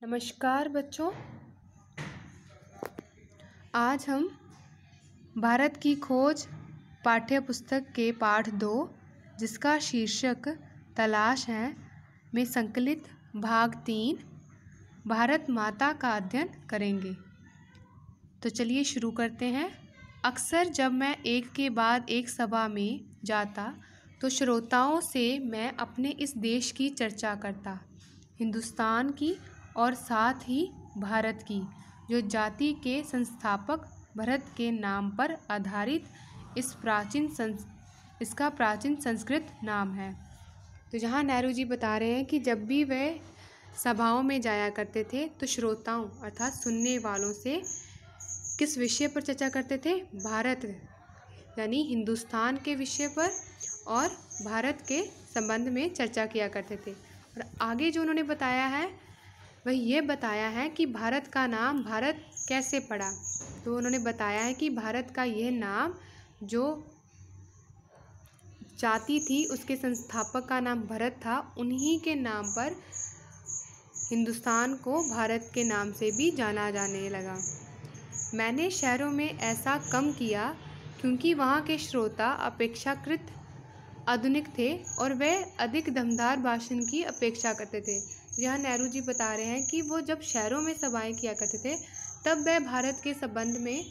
नमस्कार बच्चों। आज हम भारत की खोज पाठ्य पुस्तक के पाठ 2 जिसका शीर्षक तलाश है में संकलित भाग 3 भारत माता का अध्ययन करेंगे। तो चलिए शुरू करते हैं। अक्सर जब मैं एक के बाद एक सभा में जाता तो श्रोताओं से मैं अपने इस देश की चर्चा करता, हिंदुस्तान की और साथ ही भारत की, जो जाति के संस्थापक भरत के नाम पर आधारित इसका प्राचीन संस्कृत नाम है। तो जहाँ नेहरू जी बता रहे हैं कि जब भी वे सभाओं में जाया करते थे तो श्रोताओं अर्थात सुनने वालों से किस विषय पर चर्चा करते थे? भारत यानी हिंदुस्तान के विषय पर और भारत के संबंध में चर्चा किया करते थे। और आगे जो उन्होंने बताया है वह ये बताया है कि भारत का नाम भारत कैसे पड़ा। तो उन्होंने बताया है कि भारत का यह नाम जो जाति थी उसके संस्थापक का नाम भरत था, उन्हीं के नाम पर हिंदुस्तान को भारत के नाम से भी जाना जाने लगा। मैंने शहरों में ऐसा कम किया क्योंकि वहाँ के श्रोता अपेक्षाकृत आधुनिक थे और वे अधिक दमदार भाषण की अपेक्षा करते थे। तो यहाँ नेहरू जी बता रहे हैं कि वो जब शहरों में सभाएं किया करते थे तब वे भारत के संबंध में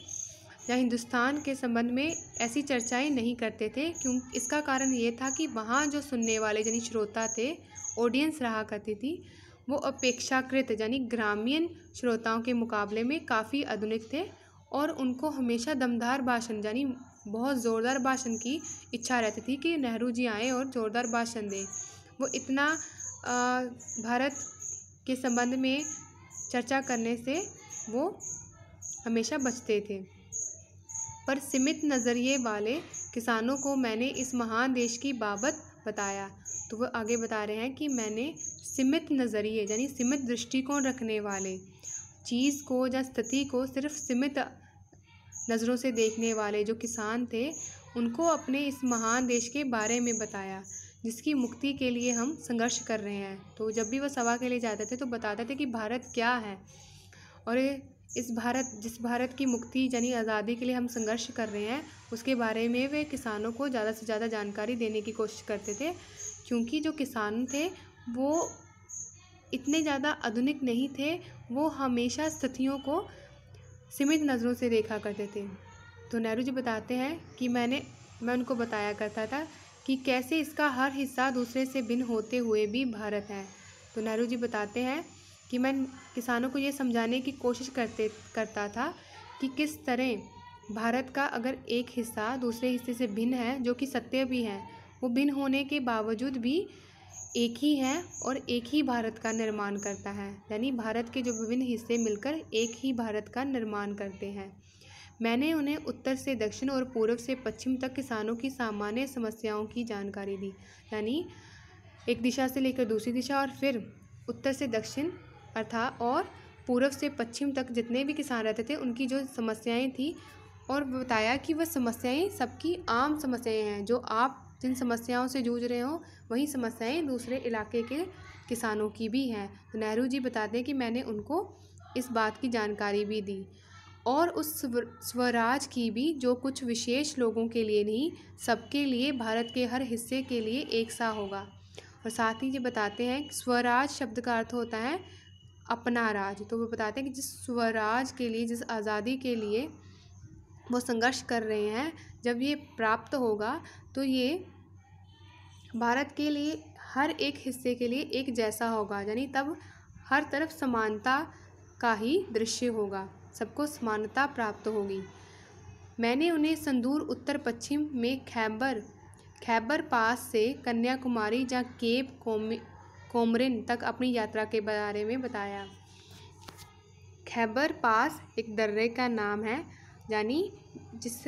या हिंदुस्तान के संबंध में ऐसी चर्चाएं नहीं करते थे। क्यों? इसका कारण ये था कि वहाँ जो सुनने वाले यानी श्रोता थे, ऑडियंस रहा करती थी, वो अपेक्षाकृत यानी ग्रामीण श्रोताओं के मुकाबले में काफ़ी आधुनिक थे और उनको हमेशा दमदार भाषण यानी बहुत ज़ोरदार भाषण की इच्छा रहती थी कि नेहरू जी आए और ज़ोरदार भाषण दें। वो इतना भारत के संबंध में चर्चा करने से वो हमेशा बचते थे। पर सीमित नज़रिए वाले किसानों को मैंने इस महान देश की बाबत बताया। तो वो आगे बता रहे हैं कि मैंने सीमित नज़रिए यानी सीमित दृष्टिकोण रखने वाले, चीज़ को या स्थिति को सिर्फ सीमित नज़रों से देखने वाले जो किसान थे, उनको अपने इस महान देश के बारे में बताया जिसकी मुक्ति के लिए हम संघर्ष कर रहे हैं। तो जब भी वह सभा के लिए जाते थे तो बताते थे कि भारत क्या है और जिस भारत की मुक्ति यानी आज़ादी के लिए हम संघर्ष कर रहे हैं उसके बारे में वे किसानों को ज़्यादा से ज़्यादा जानकारी देने की कोशिश करते थे। क्योंकि जो किसान थे वो इतने ज़्यादा आधुनिक नहीं थे, वो हमेशा स्थितियों को सीमित नज़रों से देखा करते थे। तो नेहरू जी बताते हैं कि मैं उनको बताया करता था कि कैसे इसका हर हिस्सा दूसरे से भिन्न होते हुए भी भारत है। तो नेहरू जी बताते हैं कि मैं किसानों को ये समझाने की कोशिश करता था कि किस तरह भारत का अगर एक हिस्सा दूसरे हिस्से से भिन्न है, जो कि सत्य भी है, वो भिन्न होने के बावजूद भी एक ही है और एक ही भारत का निर्माण करता है। यानी भारत के जो विभिन्न हिस्से मिलकर एक ही भारत का निर्माण करते हैं। मैंने उन्हें उत्तर से दक्षिण और पूर्व से पश्चिम तक किसानों की सामान्य समस्याओं की जानकारी दी। यानी एक दिशा से लेकर दूसरी दिशा और फिर उत्तर से दक्षिण अर्थात और पूर्व से पश्चिम तक जितने भी किसान रहते थे उनकी जो समस्याएं थी, और बताया कि वह समस्याएं सबकी आम समस्याएं हैं। जो आप जिन समस्याओं से जूझ रहे हो वही समस्याएं दूसरे इलाके के किसानों की भी हैं। तो नेहरू जी बताते हैं कि मैंने उनको इस बात की जानकारी भी दी और उस स्वराज की भी, जो कुछ विशेष लोगों के लिए नहीं, सबके लिए, भारत के हर हिस्से के लिए एक सा होगा। और साथ ही ये बताते हैं स्वराज शब्द का अर्थ होता है अपना राज। तो वो बताते हैं कि जिस स्वराज के लिए, जिस आज़ादी के लिए वो संघर्ष कर रहे हैं, जब ये प्राप्त होगा तो ये भारत के लिए हर एक हिस्से के लिए एक जैसा होगा। यानी तब हर तरफ समानता का ही दृश्य होगा, सबको समानता प्राप्त होगी। मैंने उन्हें संदूर उत्तर पश्चिम में खैबर पास से कन्याकुमारी या केप कोमरिन तक अपनी यात्रा के बारे में बताया। खैबर पास एक दर्रे का नाम है, यानी जिस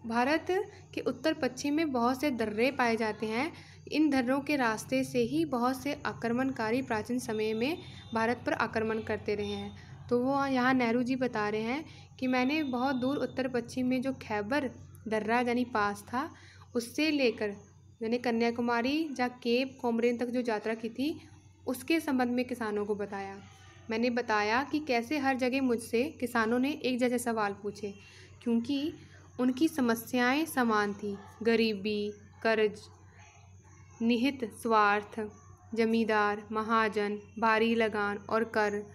भारत के उत्तर पश्चिम में बहुत से दर्रे पाए जाते हैं। इन दर्रों के रास्ते से ही बहुत से आक्रमणकारी प्राचीन समय में भारत पर आक्रमण करते रहे हैं। तो वो यहाँ नेहरू जी बता रहे हैं कि मैंने बहुत दूर उत्तर पश्चिम में जो खैबर दर्रा यानी पास था, उससे लेकर यानी कन्याकुमारी या केप कोमरिन तक जो यात्रा की थी उसके संबंध में किसानों को बताया। मैंने बताया कि कैसे हर जगह मुझसे किसानों ने एक जैसे सवाल पूछे, क्योंकि उनकी समस्याएं समान थी। गरीबी, कर्ज, निहित स्वार्थ, जमींदार, महाजन, भारी लगान और कर,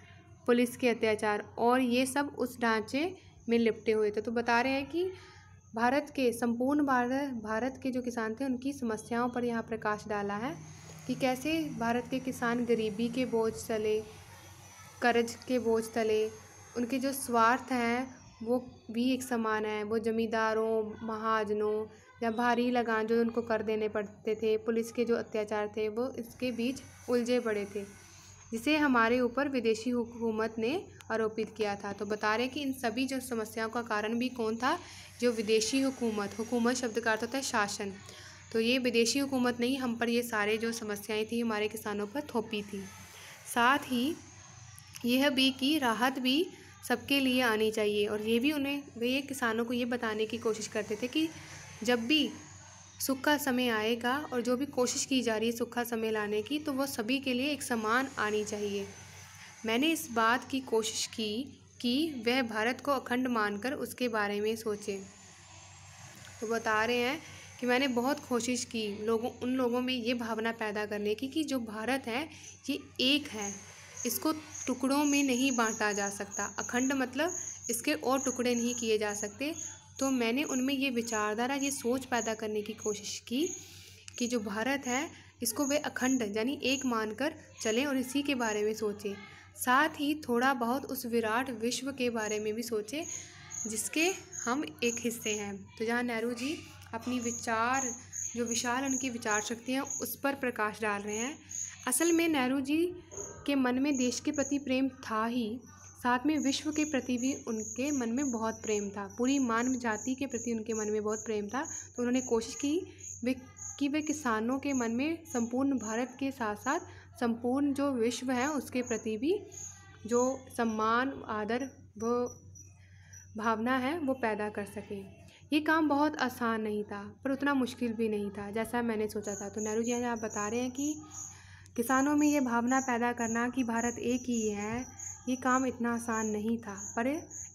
पुलिस के अत्याचार, और ये सब उस ढांचे में लिपटे हुए थे। तो बता रहे हैं कि संपूर्ण भारत के जो किसान थे उनकी समस्याओं पर यहाँ प्रकाश डाला है कि कैसे भारत के किसान गरीबी के बोझ तले, कर्ज के बोझ तले, उनके जो स्वार्थ हैं वो भी एक समान है। वो जमींदारों, महाजनों या भारी लगान जो उनको कर देने पड़ते थे, पुलिस के जो अत्याचार थे, वो इसके बीच उलझे पड़े थे, जिसे हमारे ऊपर विदेशी हुकूमत ने आरोपित किया था। तो बता रहे कि इन सभी जो समस्याओं का कारण भी कौन था? जो विदेशी हुकूमत शब्द का अर्थ होता है शासन। तो ये विदेशी हुकूमत ने ही हम पर ये सारे जो समस्याएं थी हमारे किसानों पर थोपी थी। साथ ही यह भी कि राहत भी सबके लिए आनी चाहिए, और ये भी वे किसानों को ये बताने की कोशिश करते थे कि जब भी सूखा समय आएगा और जो भी कोशिश की जा रही है सूखा समय लाने की, तो वो सभी के लिए एक समान आनी चाहिए। मैंने इस बात की कोशिश की कि वह भारत को अखंड मानकर उसके बारे में सोचे। तो बता रहे हैं कि मैंने बहुत कोशिश की उन लोगों में ये भावना पैदा करने की कि जो भारत है ये एक है, इसको टुकड़ों में नहीं बांटा जा सकता। अखंड मतलब इसके और टुकड़े नहीं किए जा सकते। तो मैंने उनमें ये विचारधारा, ये सोच पैदा करने की कोशिश की कि जो भारत है इसको वे अखंड यानी एक मानकर चलें और इसी के बारे में सोचें। साथ ही थोड़ा बहुत उस विराट विश्व के बारे में भी सोचें जिसके हम एक हिस्से हैं। तो जहाँ नेहरू जी अपनी जो विशाल उनकी विचार शक्ति है उस पर प्रकाश डाल रहे हैं। असल में नेहरू जी के मन में देश के प्रति प्रेम था ही, साथ में विश्व के प्रति भी उनके मन में बहुत प्रेम था, पूरी मानव जाति के प्रति उनके मन में बहुत प्रेम था। तो उन्होंने कोशिश की वे किसानों के मन में संपूर्ण भारत के साथ साथ संपूर्ण जो विश्व है उसके प्रति भी जो सम्मान, आदर, वो भावना है वो पैदा कर सके। ये काम बहुत आसान नहीं था पर उतना मुश्किल भी नहीं था जैसा मैंने सोचा था। तो नेहरू जी यहाँ बता रहे हैं कि किसानों में ये भावना पैदा करना कि भारत एक ही है, ये काम इतना आसान नहीं था पर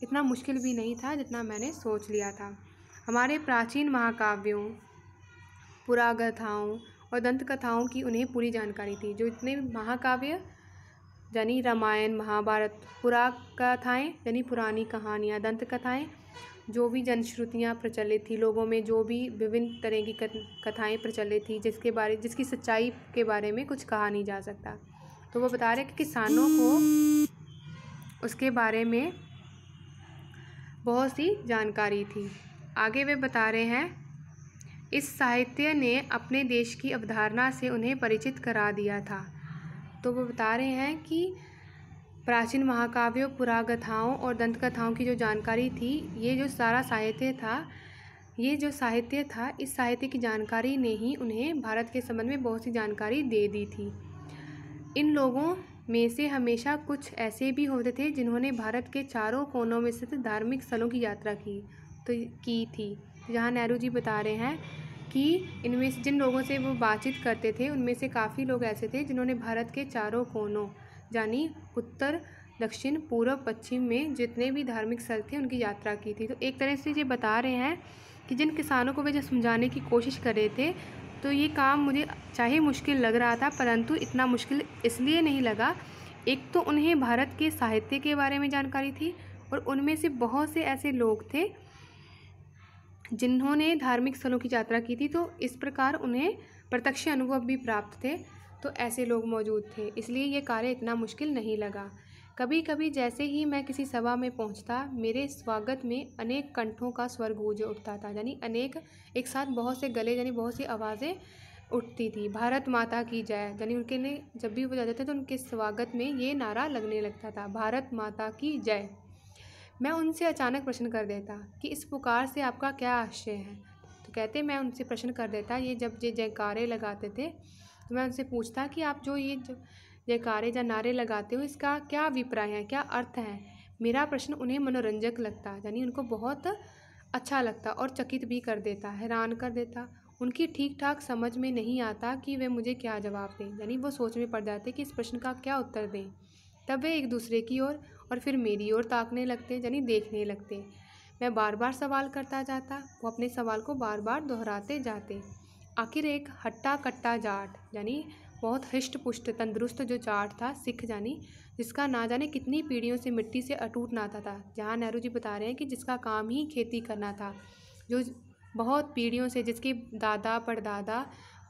इतना मुश्किल भी नहीं था जितना मैंने सोच लिया था। हमारे प्राचीन महाकाव्यों, पुरागाथाओं और दंत कथाओं की उन्हें पूरी जानकारी थी। जो इतने महाकाव्य यानी रामायण, महाभारत, पुरागाथाएँ यानी पुरानी कहानियाँ, दंत कथाएँ जो भी जनश्रुतियाँ प्रचलित थी लोगों में, जो भी विभिन्न तरह की कथाएँ प्रचलित थी जिसकी सच्चाई के बारे में कुछ कहा नहीं जा सकता। तो वो बता रहे कि किसानों को उसके बारे में बहुत सी जानकारी थी। आगे वे बता रहे हैं इस साहित्य ने अपने देश की अवधारणा से उन्हें परिचित करा दिया था। तो वो बता रहे हैं कि प्राचीन महाकाव्यों, पुरागाथाओं और दंत कथाओं की जो जानकारी थी, ये जो सारा साहित्य था, इस साहित्य की जानकारी ने ही उन्हें भारत के संबंध में बहुत सी जानकारी दे दी थी। इन लोगों में से हमेशा कुछ ऐसे भी होते थे जिन्होंने भारत के चारों कोनों में स्थित धार्मिक स्थलों की यात्रा की थी। जहाँ नेहरू जी बता रहे हैं कि इनमें से जिन लोगों से वो बातचीत करते थे उनमें से काफ़ी लोग ऐसे थे जिन्होंने भारत के चारों कोनों यानी उत्तर, दक्षिण, पूर्व, पश्चिम में जितने भी धार्मिक स्थल थे उनकी यात्रा की थी। तो एक तरह से ये बता रहे हैं कि जिन किसानों को वे जो समझाने की कोशिश कर रहे थे, तो ये काम मुझे चाहे मुश्किल लग रहा था परंतु इतना मुश्किल इसलिए नहीं लगा। एक तो उन्हें भारत के साहित्य के बारे में जानकारी थी और उनमें से बहुत से ऐसे लोग थे जिन्होंने धार्मिक स्थलों की यात्रा की थी, तो इस प्रकार उन्हें प्रत्यक्ष अनुभव भी प्राप्त थे। तो ऐसे लोग मौजूद थे, इसलिए ये कार्य इतना मुश्किल नहीं लगा। कभी कभी जैसे ही मैं किसी सभा में पहुंचता, मेरे स्वागत में अनेक कंठों का स्वर गूंज उठता था, यानी अनेक एक साथ बहुत से गले यानी बहुत सी आवाज़ें उठती थी। भारत माता की जय, यानी उनके लिए जब भी वो जाते थे तो उनके स्वागत में ये नारा लगने लगता था, भारत माता की जय। मैं उनसे अचानक प्रश्न कर देता कि इस पुकार से आपका क्या आशय है। तो कहते मैं उनसे प्रश्न कर देता, ये जब ये जयकारे लगाते थे तो मैं उनसे पूछता कि आप जो ये जयकारे या नारे लगाते हो इसका क्या अभिप्राय है, क्या अर्थ है। मेरा प्रश्न उन्हें मनोरंजक लगता, यानी उनको बहुत अच्छा लगता और चकित भी कर देता, हैरान कर देता। उनकी ठीक ठाक समझ में नहीं आता कि वे मुझे क्या जवाब दें, यानी वो सोच में पड़ जाते कि इस प्रश्न का क्या उत्तर दें। तब वे एक दूसरे की ओर और फिर मेरी ओर ताकने लगते, यानी देखने लगते। मैं बार बार सवाल करता जाता, वो अपने सवाल को बार बार दोहराते जाते। आखिर एक हट्टा कट्टा जाट, यानी बहुत हृष्ट पुष्ट तंदुरुस्त जो जाट था, सिख जानी, जिसका ना जाने कितनी पीढ़ियों से मिट्टी से अटूट नाता था। जहाँ नेहरू जी बता रहे हैं कि जिसका काम ही खेती करना था, जो बहुत पीढ़ियों से, जिसके दादा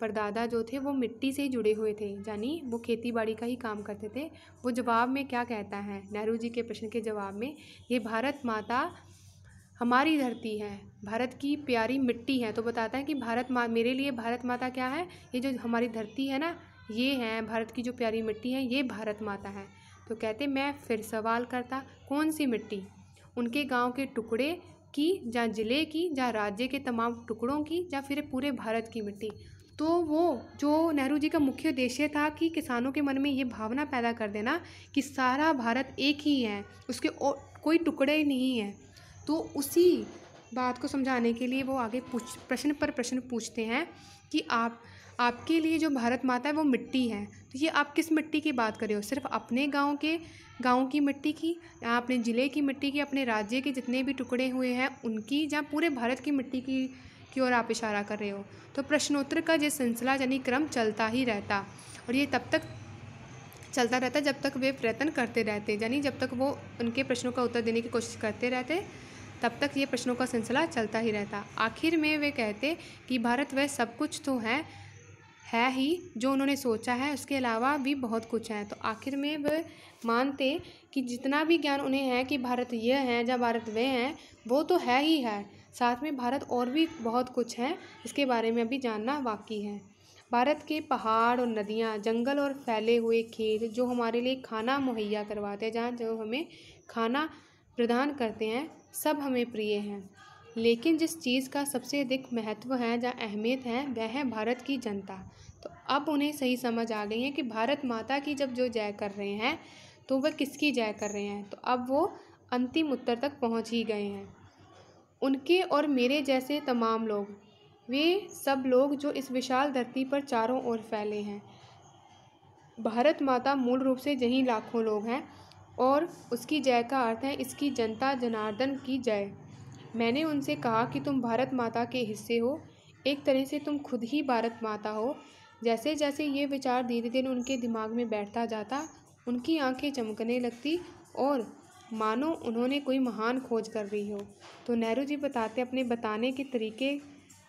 परदादा जो थे वो मिट्टी से ही जुड़े हुए थे, यानी वो खेती बाड़ी का ही काम करते थे। वो जवाब में क्या कहता है, नेहरू जी के प्रश्न के जवाब में, ये भारत माता हमारी धरती है, भारत की प्यारी मिट्टी है। तो बताता है कि मेरे लिए भारत माता क्या है, ये जो हमारी धरती है ना, ये है भारत की जो प्यारी मिट्टी है, ये भारत माता है। तो कहते मैं फिर सवाल करता, कौन सी मिट्टी? उनके गांव के टुकड़े की, या ज़िले की, या राज्य के तमाम टुकड़ों की, या फिर पूरे भारत की मिट्टी? तो वो जो नेहरू जी का मुख्य उद्देश्य था कि किसानों के मन में ये भावना पैदा कर देना कि सारा भारत एक ही है, उसके कोई टुकड़े नहीं हैं। तो उसी बात को समझाने के लिए वो आगे प्रश्न पर प्रश्न पूछते हैं कि आपके लिए जो भारत माता है वो मिट्टी है, तो ये आप किस मिट्टी की बात कर रहे हो? सिर्फ अपने गांव की मिट्टी की, या अपने ज़िले की मिट्टी की, अपने राज्य के जितने भी टुकड़े हुए हैं उनकी, या पूरे भारत की मिट्टी की ओर आप इशारा कर रहे हो? तो प्रश्नोत्तर का ये सिलसिला यानी क्रम चलता ही रहता, और ये तब तक चलता रहता जब तक वे प्रयत्न करते रहते, यानी जब तक वो उनके प्रश्नों का उत्तर देने की कोशिश करते रहते, तब तक ये प्रश्नों का सिलसिला चलता ही रहता। आखिर में वे कहते कि भारत वह सब कुछ तो है ही जो उन्होंने सोचा है, उसके अलावा भी बहुत कुछ है। तो आखिर में वे मानते कि जितना भी ज्ञान उन्हें है कि भारत यह है या भारत वह है, वो तो है ही है, साथ में भारत और भी बहुत कुछ है, इसके बारे में अभी जानना बाकी है। भारत के पहाड़ और नदियाँ, जंगल और फैले हुए खेत जो हमारे लिए खाना मुहैया करवाते हैं, जहाँ जो हमें खाना प्रदान करते हैं, सब हमें प्रिय हैं। लेकिन जिस चीज़ का सबसे अधिक महत्व है या अहमियत है, वह है भारत की जनता। तो अब उन्हें सही समझ आ गई है कि भारत माता की जब जो जय कर रहे हैं, तो वह किसकी जय कर रहे हैं। तो अब वो अंतिम उत्तर तक पहुंच ही गए हैं। उनके और मेरे जैसे तमाम लोग, वे सब लोग जो इस विशाल धरती पर चारों ओर फैले हैं। भारत माता मूल रूप से यही लाखों लोग हैं, और उसकी जय का अर्थ है इसकी जनता जनार्दन की जय। मैंने उनसे कहा कि तुम भारत माता के हिस्से हो, एक तरह से तुम खुद ही भारत माता हो। जैसे जैसे ये विचार धीरे धीरे उनके दिमाग में बैठता जाता, उनकी आंखें चमकने लगती और मानो उन्होंने कोई महान खोज कर रही हो। तो नेहरू जी अपने बताने के तरीके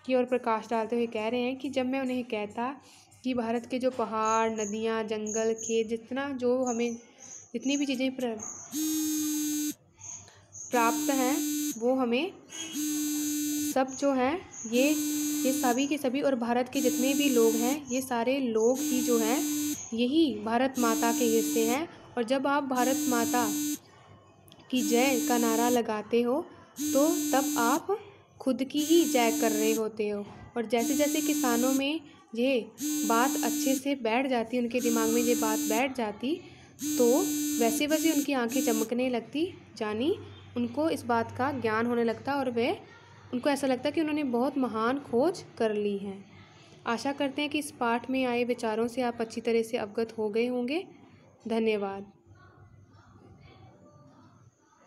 की ओर प्रकाश डालते हुए कह रहे हैं कि जब मैं उन्हें कहता कि भारत के जो पहाड़, नदियाँ, जंगल, खेत, जितनी भी चीज़ें प्राप्त हैं, वो हमें सब जो हैं ये सभी के सभी, और भारत के जितने भी लोग हैं, ये सारे लोग ही जो हैं यही भारत माता के हिस्से हैं। और जब आप भारत माता की जय का नारा लगाते हो, तो तब आप खुद की ही जय कर रहे होते हो। और जैसे जैसे किसानों में ये बात अच्छे से बैठ जाती, उनके दिमाग में ये बात बैठ जाती, तो वैसे वैसे उनकी आंखें चमकने लगती, यानी उनको इस बात का ज्ञान होने लगता, और उनको ऐसा लगता कि उन्होंने बहुत महान खोज कर ली है। आशा करते हैं कि इस पाठ में आए विचारों से आप अच्छी तरह से अवगत हो गए होंगे। धन्यवाद।